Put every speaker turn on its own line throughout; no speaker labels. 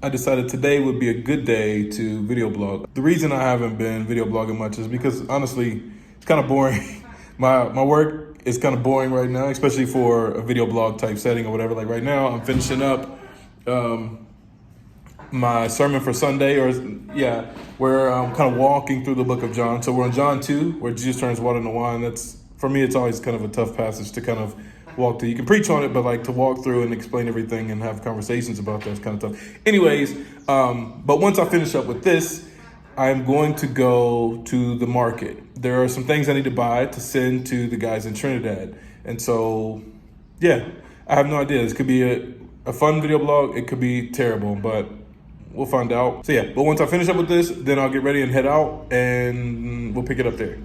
I decided today would be a good day to video blog. The reason I haven't been video blogging much is because honestly, it's kind of boring. My work is kind of boring right now, especially for a video blog type setting or whatever. Like right now, I'm finishing up my sermon for Sunday, where I'm kind of walking through the book of John. So we're on John 2, where Jesus turns water into wine. That's, for me, it's always kind of a tough passage to kind of walk through. You can preach on it, but like to walk through and explain everything and have conversations about that's kind of tough. Anyways, but once I finish up with this, I'm going to go to the market. There are some things I need to buy to send to the guys in Trinidad. And so, yeah, I have no idea. This could be a fun video blog. It could be terrible, but we'll find out. So yeah, but once I finish up with this, then I'll get ready and head out and we'll pick it up there.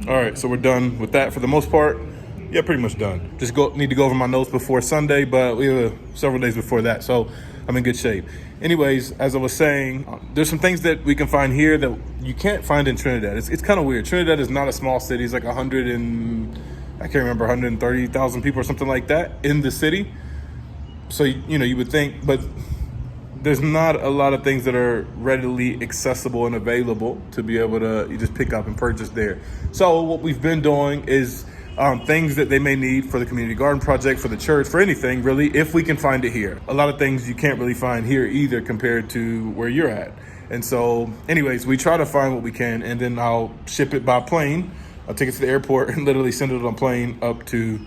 All right, so we're done with that for the most part. Yeah, pretty much done. Just need to go over my notes before Sunday, but we have several days before that, so I'm in good shape. Anyways, as I was saying, there's some things that we can find here that you can't find in Trinidad. It's kind of weird. Trinidad is not a small city. It's like 130,000 people or something like that in the city. So, you would think, but there's not a lot of things that are readily accessible and available to be able to you just pick up and purchase there. So what we've been doing is things that they may need for the community garden project, for the church, for anything really, if we can find it here. A lot of things you can't really find here either compared to where you're at. And so anyways, we try to find what we can, and then I'll ship it by plane. I'll take it to the airport and literally send it on plane up to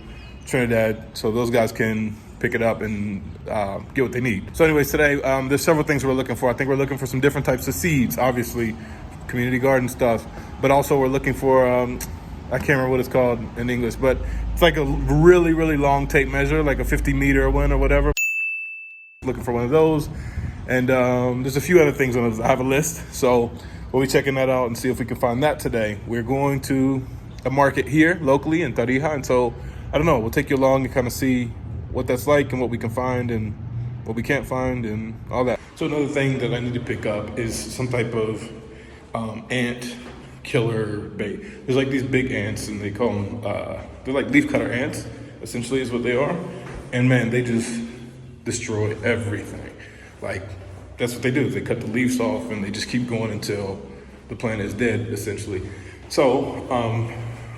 Trinidad so those guys can pick it up and get what they need. So anyways, today there's several things we're looking for. I think we're looking for some different types of seeds, obviously community garden stuff, but also we're looking for I can't remember what it's called in English, but it's like a really, really long tape measure, like a 50-meter one or whatever. Looking for one of those. And there's a few other things on this. I have a list, so we'll be checking that out and see if we can find that today. We're going to a market here locally in Tarija, and so I don't know, we'll take you along and kind of see what that's like and what we can find and what we can't find and all that. So another thing that I need to pick up is some type of ant killer bait. There's like these big ants, and they call them they're like leaf cutter ants, essentially is what they are. And man, they just destroy everything. Like that's what they do. They cut the leaves off and they just keep going until the plant is dead, essentially. So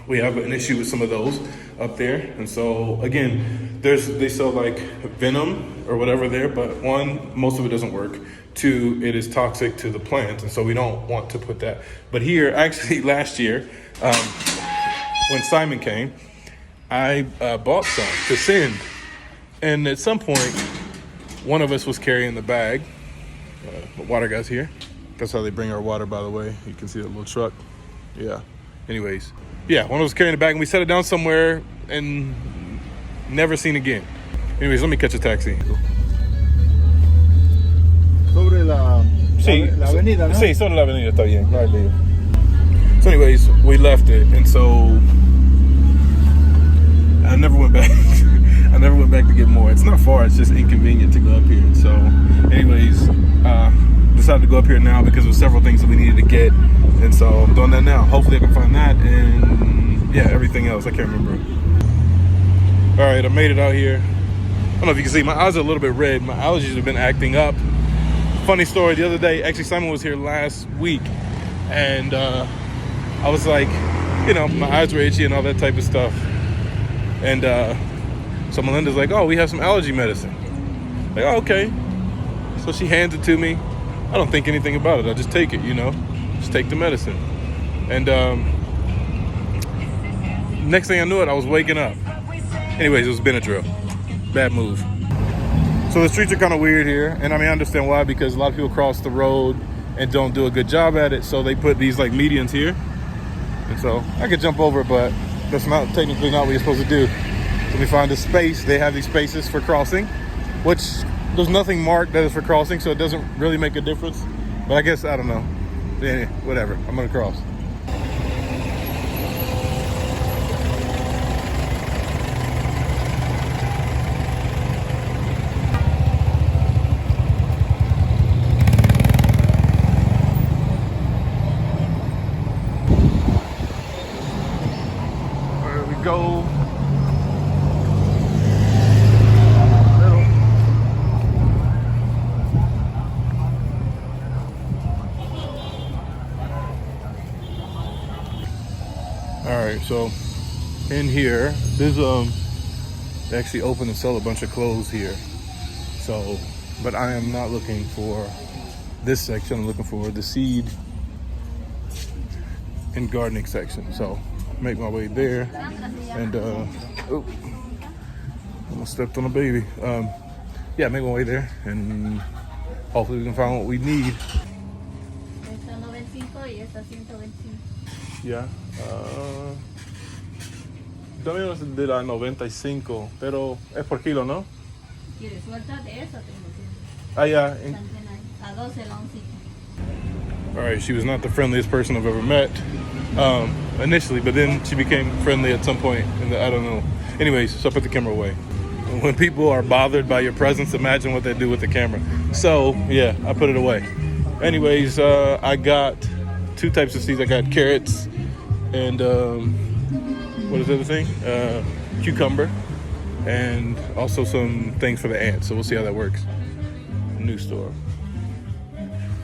we have an issue with some of those up there. And so again, they sell like venom or whatever there, but one, most of it doesn't work. Two, it is toxic to the plant, and so we don't want to put that. But here, actually last year, when Simon came, I bought some to send. And at some point, one of us was carrying the bag. The water guy's here. That's how they bring our water, by the way. You can see that little truck. Yeah. Anyways, yeah, one of us carrying the bag, and we set it down somewhere and never seen again. Anyways, let me catch a taxi.
Sobre la avenida, ¿no?
Sí, sobre la avenida está bien, no hay lío. So anyways, we left it, and so I never went back. I never went back to get more. It's not far, it's just inconvenient to go up here. So anyways, decided to go up here now because there were several things that we needed to get, and so I'm doing that now. Hopefully I can find that and yeah, everything else, I can't remember. All right, I made it out here. I don't know if you can see, my eyes are a little bit red. My allergies have been acting up. Funny story, the other day, actually Simon was here last week, and I was like, my eyes were itchy and all that type of stuff. And so Melinda's like, oh, we have some allergy medicine. Like, oh, okay. So she hands it to me. I don't think anything about it. I just take it, just take the medicine. And next thing I knew it, I was waking up. Anyways, it was Benadryl. Bad move. So the streets are kind of weird here, and I understand why, because a lot of people cross the road and don't do a good job at it, so they put these like medians here. And so I could jump over, but that's not technically not what you're supposed to do. So we find a space. They have these spaces for crossing, which there's nothing marked that is for crossing, so it doesn't really make a difference. But I guess, I don't know. Yeah, whatever, I'm gonna cross. Go. right, so in here, there's they actually open and sell a bunch of clothes here. So, but I am not looking for this section. I'm looking for the seed and gardening section. So, make my way there, and oh, almost stepped on a baby. Yeah, make my way there, and hopefully we can find what we need. Yeah. También es de la 95, pero es por kilo, ¿no?
¿Quieres suelta de eso?
Ah, yeah.
A 12 la oncita.
All right, she was not the friendliest person I've ever met initially, but then she became friendly at some point, and I don't know. Anyways, so I put the camera away. When people are bothered by your presence, imagine what they do with the camera. So, yeah, I put it away. Anyways, I got 2 types of seeds. I got carrots and what is the other thing? Cucumber, and also some things for the ants. So we'll see how that works. New store.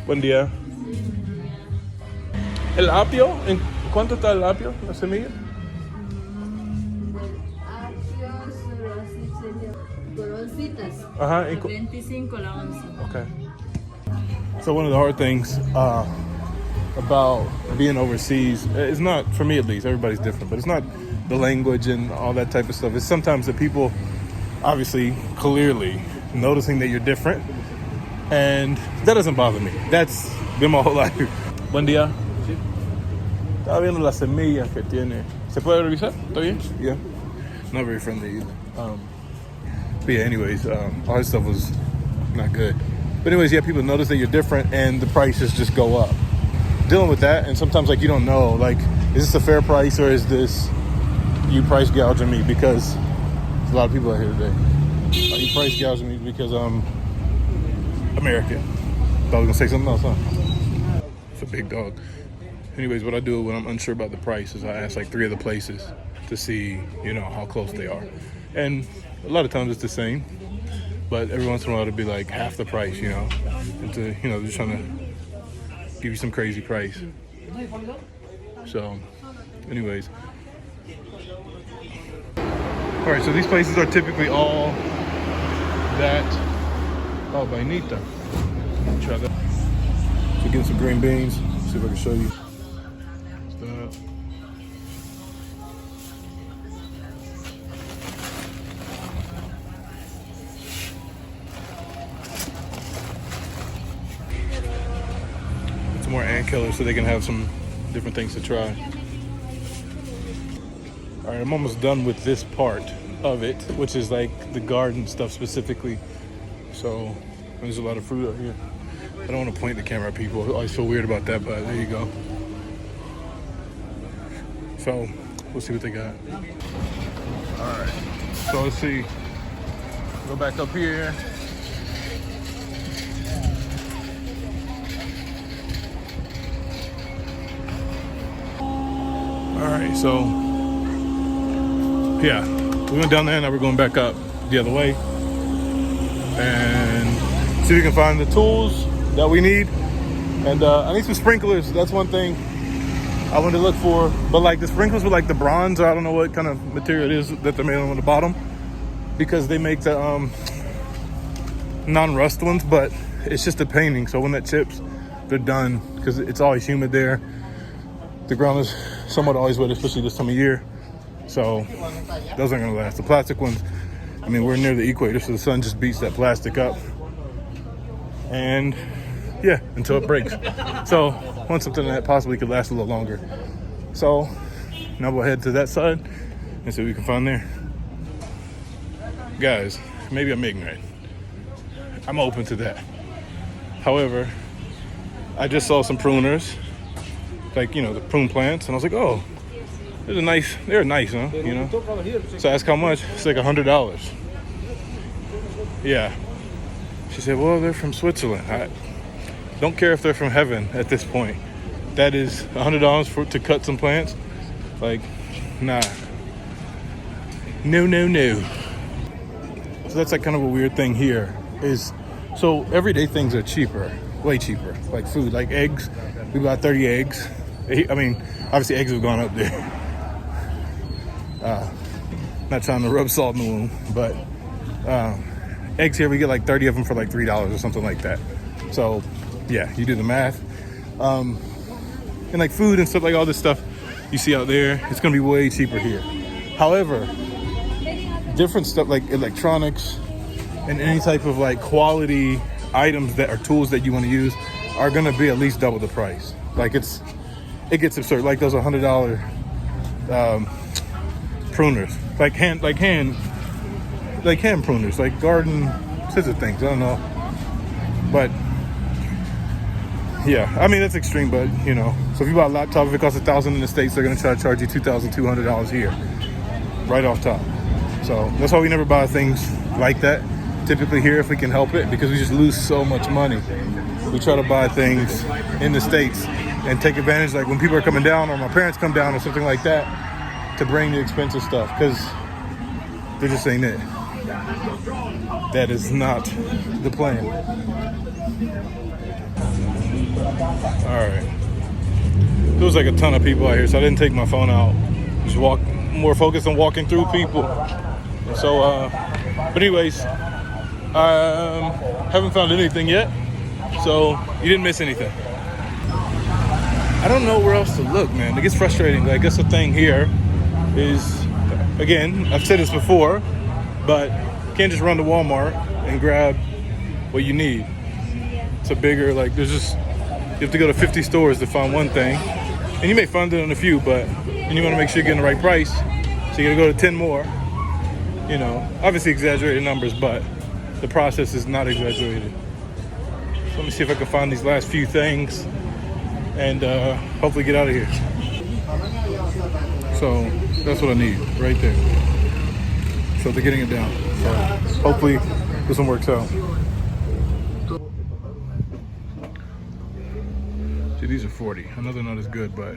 Buen día. ¿El apio? ¿En cuánto está el apio? ¿La semilla? Ajá.
25 la onza.
Okay. So one of the hard things about being overseas, it's not, for me at least, everybody's different, but it's not the language and all that type of stuff. It's sometimes the people, obviously, clearly noticing that you're different, and that doesn't bother me. That's been my whole life. Buen día. Estaba viendo las semillas que tiene. ¿Se puede revisar? ¿Está bien? Yeah. Not very friendly either. But yeah, anyways, all this stuff was not good. But anyways, yeah, people notice that you're different and the prices just go up. Dealing with that, and sometimes like you don't know, like, is this a fair price or is this you price gouging me because there's a lot of people out here today. Are you price gouging me because I'm American? Thought I was gonna say something else, huh? It's a big dog. Anyways, what I do when I'm unsure about the price is I ask like 3 other places to see, you know, how close they are. And a lot of times it's the same, but every once in a while it'll be like half the price, you know, and to, you know, just trying to give you some crazy price. So, anyways. All right, so these places are typically all that. Oh, vainita. Try that. So getting some green beans. See if I can show you. That. Some more ant killers so they can have some different things to try. All right, I'm almost done with this part of it, which is like the garden stuff specifically. So there's a lot of fruit out here. I don't want to point the camera at people. I always feel weird about that, but there you go. So we'll see what they got. All right, so let's see. Go back up here. All right, so yeah, we went down there, now we're going back up the other way and see if we can find the tools that we need. And I need some sprinklers. That's one thing I wanted to look for, but like the sprinklers with like the bronze, or I don't know what kind of material it is that they're made on the bottom, because they make the non-rust ones, but it's just a painting, so when that chips, they're done, because it's always humid there. The ground is somewhat always wet, especially this time of year. So those aren't gonna last. The plastic ones, I mean, we're near the equator, so the sun just beats that plastic up. And yeah, until it breaks. So I want something that possibly could last a little longer. So now we'll head to that side and see what we can find there. Guys, maybe I'm ignorant. I'm open to that. However, I just saw some pruners, like, you know, the prune plants, and I was like, oh, they're nice, huh? You know? So I asked how much. It's like $100. Yeah. She said, well, they're from Switzerland. I don't care if they're from heaven at this point. That is $100 to cut some plants. Like, nah. No. So that's like kind of a weird thing here is, so everyday things are cheaper, way cheaper. Like food, like eggs. We bought 30 eggs. I mean, obviously eggs have gone up there. Not trying to rub salt in the wound, but eggs here, we get like 30 of them for like $3 or something like that. So yeah, you do the math. And like food and stuff, like all this stuff you see out there, it's gonna be way cheaper here. However, different stuff like electronics and any type of like quality items that are tools that you want to use are gonna be at least double the price. Like it gets absurd. Like those $100 pruners, like hand pruners, like garden scissor things. I don't know, but yeah, I mean that's extreme, but you know. So if you buy a laptop, if it costs $1,000 in the States, they're gonna try to charge you $2,200 here, right off top. So that's why we never buy things like that. Typically here, if we can help it, because we just lose so much money. We try to buy things in the States and take advantage, like when people are coming down or my parents come down or something like that, to bring the expensive stuff, because there just ain't it. That is not the plan. All right. There was like a ton of people out here, so I didn't take my phone out. Just more focused on walking through people. So, but anyways, haven't found anything yet, so you didn't miss anything. I don't know where else to look, man. It gets frustrating. I guess the thing here is, again, I've said this before, but you can't just run to Walmart and grab what you need. It's a bigger, like, there's just, you have to go to 50 stores to find one thing. And you may find it in a few, but and you want to make sure you're getting the right price. So you got to go to 10 more. You know, obviously exaggerated numbers, but the process is not exaggerated. So let me see if I can find these last few things and hopefully get out of here. So that's what I need right there. So they're getting it down. So hopefully this one works out. See, these are 40. I know they're not as good, but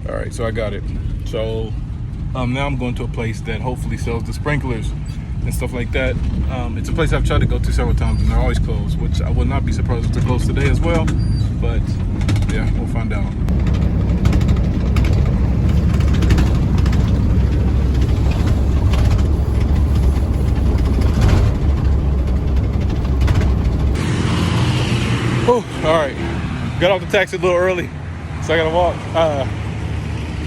all right, so I got it. So now I'm going to a place that hopefully sells the sprinklers and stuff like that. It's a place I've tried to go to several times and they're always closed, which I would not be surprised if they're closed today as well, but yeah, we'll find out. Oh, all right. Got off the taxi a little early, so I gotta walk.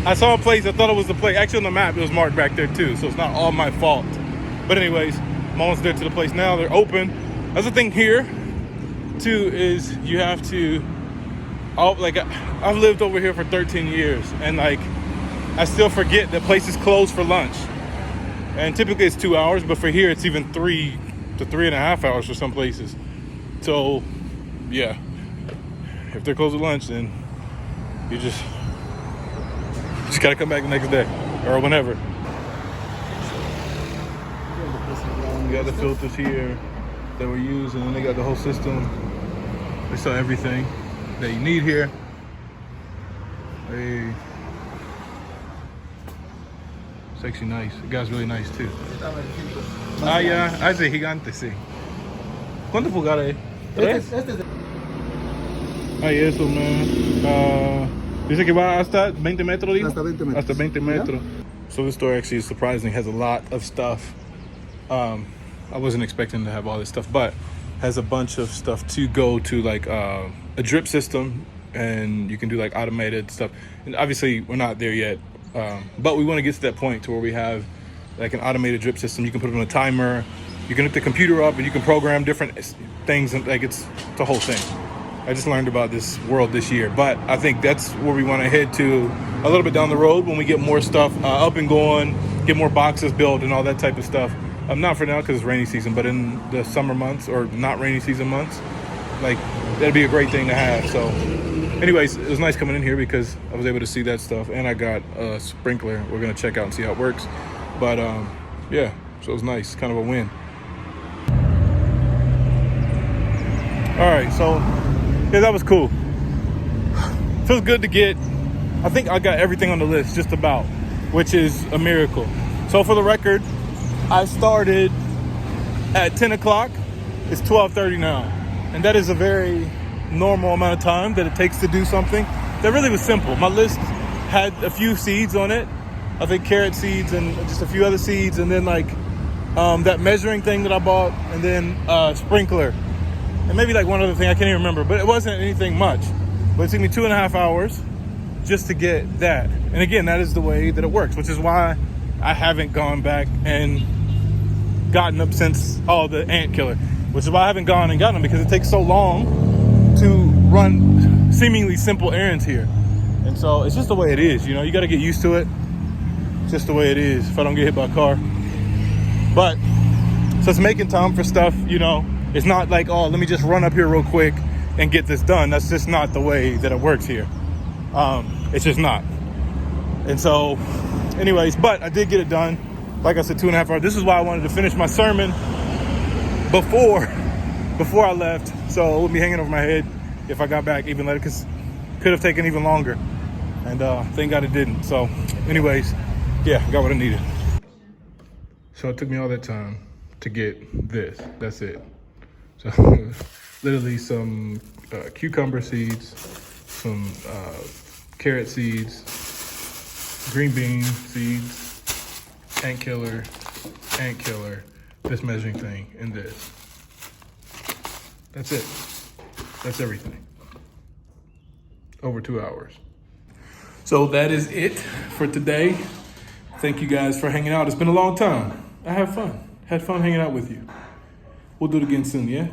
I saw a place, I thought it was the place. Actually on the map, it was marked back there too, so it's not all my fault. But anyways, I'm almost there to the place now. They're open. That's the thing here, too, is you have to, like, I've lived over here for 13 years, and like, I still forget that places close for lunch. And typically it's 2 hours, but for here it's even 3 to 3.5 hours for some places. So, yeah. If they're closed at lunch, then you just gotta come back the next day or whenever. You got the filters here that we use, and then they got the whole system. They sell everything that you need here. Hey, it's actually nice. The guy's really nice too. Ah, yeah, es de gigante, sí. ¿Cuántos pulgadas? ¿3? Ay, eso, man. Dice que va hasta 20 metros, dijo?
Hasta 20 metros.
Hasta 20 metros. Yeah. So this store actually surprisingly has a lot of stuff. I wasn't expecting to have all this stuff, but has a bunch of stuff to go to, like a drip system, and you can do like automated stuff. And obviously we're not there yet, but we want to get to that point to where we have like an automated drip system. You can put it on a timer, you can hook the computer up, and you can program different things, and like it's the whole thing. I just learned about this world this year, but I think that's where we want to head to a little bit down the road when we get more stuff up and going, get more boxes built and all that type of stuff. Not for now because it's rainy season, but in the summer months or not rainy season months, like that'd be a great thing to have. So anyways, it was nice coming in here because I was able to see that stuff, and I got a sprinkler we're gonna check out and see how it works. But yeah, so it was nice, kind of a win. All right, so yeah, that was cool. Feels good to get, I think I got everything on the list just about, which is a miracle. So for the record, I started at 10 o'clock. It's 12:30 now. And that is a very normal amount of time that it takes to do something that really was simple. My list had a few seeds on it, I think carrot seeds and just a few other seeds, and then like that measuring thing that I bought, and then sprinkler, and maybe like one other thing I can't even remember, but it wasn't anything much. But it took me 2.5 hours just to get that. And again, that is the way that it works, which is why I haven't gone back and gotten them since the ant killer, which is why I haven't gone and gotten them, because it takes so long to run seemingly simple errands here. And so it's just the way it is, you know, you got to get used to it. It's just the way it is if I don't get hit by a car. But so it's making time for stuff, you know. It's not like, oh, let me just run up here real quick and get this done. That's just not the way that it works here. It's just not. And so anyways, but I did get it done. Like I said, 2.5 hours. This is why I wanted to finish my sermon before I left, so it wouldn't be hanging over my head if I got back even later, because it could have taken even longer. And thank God it didn't. So anyways, yeah, got what I needed. So it took me all that time to get this. That's it. So literally some cucumber seeds, some carrot seeds, green bean seeds, ant killer, this measuring thing, and this. That's it. That's everything. Over 2 hours. So that is it for today. Thank you guys for hanging out. It's been a long time. I had fun. Had fun hanging out with you. We'll do it again soon, yeah?